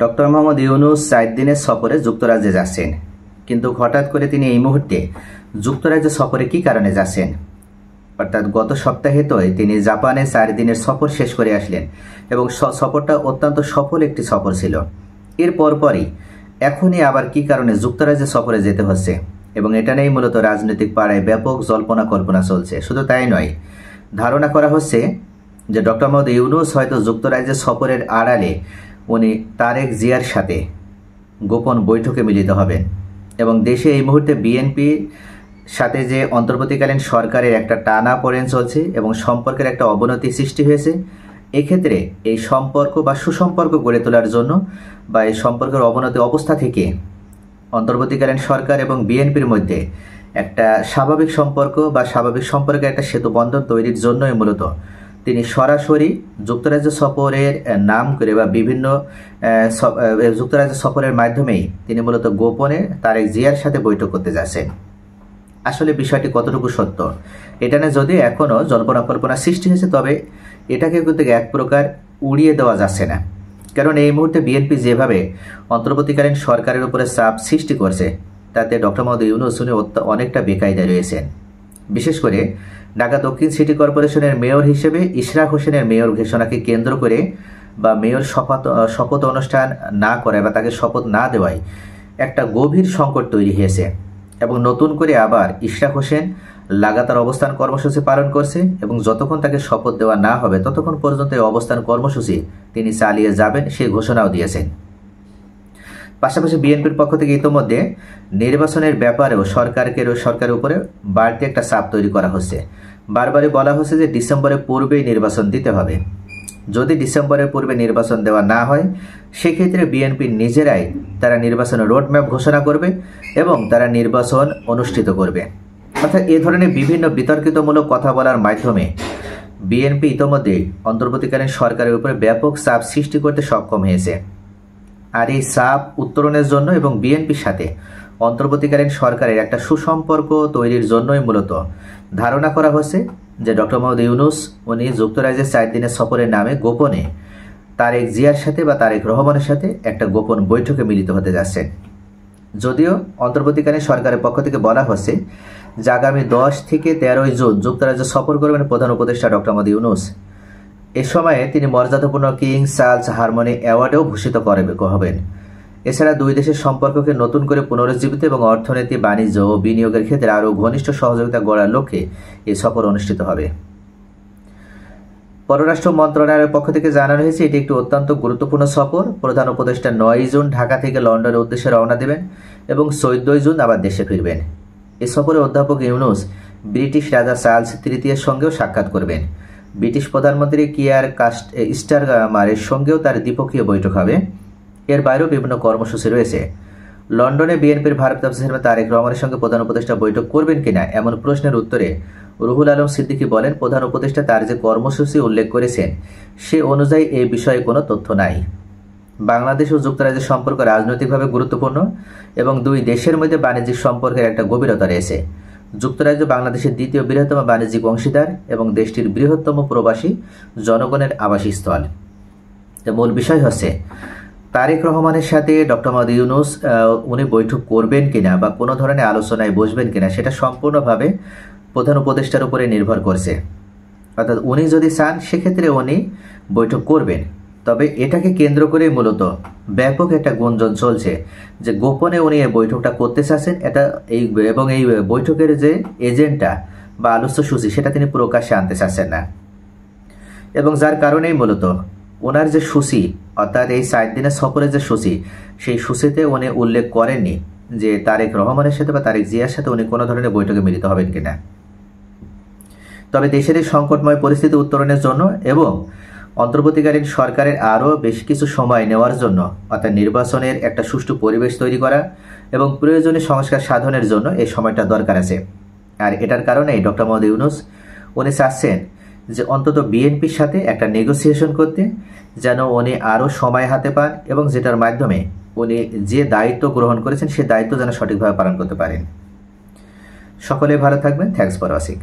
Doctor Mohammad Yunus 4 দিনের সফরে যুক্তরাজ্যে যাচ্ছেন, কিন্তু হঠাৎ করে তিনি এই মুহূর্তে যুক্তরাজ্য সফরে কি কারণে যাচ্ছেন? অর্থাৎ গত সপ্তাহে তো তিনি জাপানে 4 দিনের সফর শেষ করে আসলেন এবং সফরটা অত্যন্ত সফল একটি সফর ছিল। এর পরপরই এখনই আবার কি কারণে যুক্তরাজ্য সফরে যেতে হচ্ছে এবং এটা নিয়েই মূলত রাজনৈতিক পাড়ায় ব্যাপক জল্পনা কল্পনা চলছে। শুধু তাই নয়, ধারণা করা হচ্ছে যে ডক্টর মোহাম্মদ ইউনূস হয়তো যুক্তরাজ্যের সফরের আড়ালে উনি তারেক জিয়ার সাথে গোপন বৈঠকে মিলিত হবেন এবং দেশে এই মুহূর্তে বিএনপির সাথে যে অন্তর্বর্তীকালীন সরকারের একটা টানাপোড়েন চলছে এবং সম্পর্কের একটা অবনতি সৃষ্টি হয়েছে, এক্ষেত্রে এই সম্পর্ক বা সুসম্পর্ক গড়ে তোলার জন্য বা এই সম্পর্কের অবনতি অবস্থা থেকে অন্তর্বর্তীকালীন সরকার এবং বিএনপির মধ্যে একটা স্বাভাবিক সম্পর্ক বা স্বাভাবিক সম্পর্কের একটা সেতু বন্ধন তৈরির জন্যই মূলত তিনি সরাসরি যুক্তরাজ্য সফরের নাম করে বা বিভিন্ন যুক্তরাজ্য সফরের মাধ্যমেই তিনি মূলত গোপনে তারেক জিয়ার সাথে বৈঠক করতে যাচ্ছেন। আসলে বিষয়টি কতটুকু সত্য এটা নিয়ে যদি এখনও জল্পনা কল্পনা সৃষ্টি হয়েছে, তবে এটাকে কিন্তু এক প্রকার উড়িয়ে দেওয়া যাচ্ছে না। কারণ এই মুহূর্তে বিএনপি যেভাবে অন্তর্বর্তীকালীন সরকারের উপরে চাপ সৃষ্টি করছে, তাতে ডক্টর মোহাম্মদ ইউনূস অনেকটা বেকায়দায় রয়েছেন। বিশেষ করে ঢাকা দক্ষিণ সিটি কর্পোরেশনের মেয়র হিসেবে ইশরাক হোসেনের মেয়র ঘোষণাকে কেন্দ্র করে বা মেয়র শপথ অনুষ্ঠান না করায় বা তাকে শপথ না দেওয়ায় একটা গভীর সংকট তৈরি হয়েছে এবং নতুন করে আবার ইশরাক হোসেন লাগাতার অবস্থান কর্মসূচি পালন করছে এবং যতক্ষণ তাকে শপথ দেওয়া না হবে ততক্ষণ পর্যন্ত এই অবস্থান কর্মসূচি তিনি চালিয়ে যাবেন সেই ঘোষণাও দিয়েছেন। পাশাপাশি বিএনপির পক্ষ থেকে ইতোমধ্যে নির্বাচনের ব্যাপারেও সরকারের উপরে বাড়তি একটা চাপ তৈরি করা হচ্ছে। বারবারই বলা হচ্ছে যে ডিসেম্বরের পূর্বেই নির্বাচন দিতে হবে। যদি ডিসেম্বরের পূর্বে নির্বাচন দেওয়া না হয়, সেক্ষেত্রে বিএনপি নিজেরাই তারা নির্বাচনের রোডম্যাপ ঘোষণা করবে এবং তারা নির্বাচন অনুষ্ঠিত করবে। অর্থাৎ এ ধরনের বিভিন্ন বিতর্কিতমূলক কথা বলার মাধ্যমে বিএনপি ইতোমধ্যে অন্তর্বর্তীকালীন সরকারের উপরে ব্যাপক চাপ সৃষ্টি করতে সক্ষম হয়েছে। আর এই চাপ উত্তরণের জন্য এবং বিএনপির সাথে অন্তর্বর্তীকালীন সরকারের একটা সুসম্পর্ক তৈরির জন্যই মূলত ধারণা করা হচ্ছে যে ডক্টর মোহাম্মদ ইউনূস উনি যুক্তরাজ্যের 4 দিনের সফরের নামে গোপনে তারেক জিয়ার সাথে বা তারেক রহমানের সাথে একটা গোপন বৈঠকে মিলিত হতে যাচ্ছেন। যদিও অন্তর্বর্তীকালীন সরকারের পক্ষ থেকে বলা হচ্ছে যে আগামী 10 থেকে 13 জুন যুক্তরাজ্য সফর করবেন প্রধান উপদেষ্টা ডক্টর মোহাম্মদ ইউনূস। এ সময়ে তিনি মর্যাদাপূর্ণ কিং চার্লস হারমোনি অ্যাওয়ার্ডেও ভূষিত হবেন। এছাড়া দুই দেশের সম্পর্ককে নতুন করে পুনরুজ্জীবিত এবং অর্থনীতি, বাণিজ্য ও বিনিয়োগের ক্ষেত্রে আরও ঘনিষ্ঠ সহযোগিতা গড়ার লক্ষ্যে এই সফর অনুষ্ঠিত হবে। পররাষ্ট্র মন্ত্রণালয়ের পক্ষ থেকে জানানো হয়েছে এটি একটি অত্যন্ত গুরুত্বপূর্ণ সফর। প্রধান উপদেষ্টা 9 জুন ঢাকা থেকে লন্ডনের উদ্দেশ্যে রওনা দেবেন এবং 14 জুন আবার দেশে ফিরবেন। এ সফরে অধ্যাপক ইউনূস ব্রিটিশ রাজা চার্লস তৃতীয়ের সঙ্গেও সাক্ষাৎ করবেন। ব্রিটিশ প্রধানমন্ত্রী কিয়ার স্টারমারের সঙ্গেও তার দ্বিপক্ষীয় বৈঠক হবে। এর বাইরেও বিভিন্ন কর্মসূচি রয়েছে। লন্ডনে বিএনপির ভারপ্রাপ্ত চেয়ারম্যান তারেক রহমানের সঙ্গে প্রধান উপদেষ্টা বৈঠক করবেন কিনা এমন প্রশ্নের উত্তরে রুহুল আলম সিদ্দিকী বলেন, প্রধান উপদেষ্টা তার যে কর্মসূচি উল্লেখ করেছেন সে অনুযায়ী এই বিষয়ে কোনো তথ্য নাই। বাংলাদেশ ও যুক্তরাজ্যের সম্পর্ক রাজনৈতিকভাবে গুরুত্বপূর্ণ এবং দুই দেশের মধ্যে বাণিজ্যিক সম্পর্কের একটা গভীরতা রয়েছে। যুক্তরাজ্য বাংলাদেশের দ্বিতীয় বৃহত্তম বাণিজ্যিক অংশীদার এবং দেশটির বৃহত্তম প্রবাসী জনগণের আবাসস্থল। মূল বিষয় হচ্ছে তারেক রহমানের সাথে ডক্টর মোহাম্মদ ইউনূস উনি বৈঠক করবেন কিনা বা কোনো ধরনের আলোচনায় বসবেন কিনা সেটা সম্পূর্ণভাবে প্রধান উপদেষ্টার উপরে নির্ভর করছে। অর্থাৎ উনি যদি চান সেক্ষেত্রে উনি বৈঠক করবেন, তবে এটাকে কেন্দ্র করে মূলত ব্যাপক একটা গুঞ্জন চলছে যে গোপনে উনি এই বৈঠকটা করতে চাচ্ছেন এই বৈঠকের যে এজেন্ডা বা আলোচ্যসূচি সেটা তিনি প্রকাশ্যে আনতে চাচ্ছেন না এবং যার কারণেই মূলত ওনার যে সূচি অর্থাৎ এই 4 দিনের সফরের যে সূচি সেই সূচিতে উনি উল্লেখ করেননি যে তারেক রহমানের সাথে বা তারেক জিয়ার সাথে উনি কোনো ধরনের বৈঠকে মিলিত হবেন কিনা। তবে দেশের এই সংকটময় পরিস্থিতি উত্তরণের জন্য এবং অন্তর্বর্তীকালীন সরকারের আরও বেশ কিছু সময় নেওয়ার জন্য অর্থাৎ নির্বাচনের একটা সুষ্ঠু পরিবেশ তৈরি করা এবং প্রয়োজনীয় সংস্কার সাধনের জন্য এই সময়টা দরকার আছে। আর এটার কারণেই ডক্টর মোহাম্মদ ইউনূস উনি চাচ্ছেন যে অন্তত বিএনপির সাথে একটা নেগোসিয়েশন করতে, যেন উনি আরও সময় হাতে পান এবং যেটার মাধ্যমে উনি যে দায়িত্ব গ্রহণ করেছেন সে দায়িত্ব যেন সঠিকভাবে পালন করতে পারেন। সকলে ভালো থাকবেন। Thanks for watching.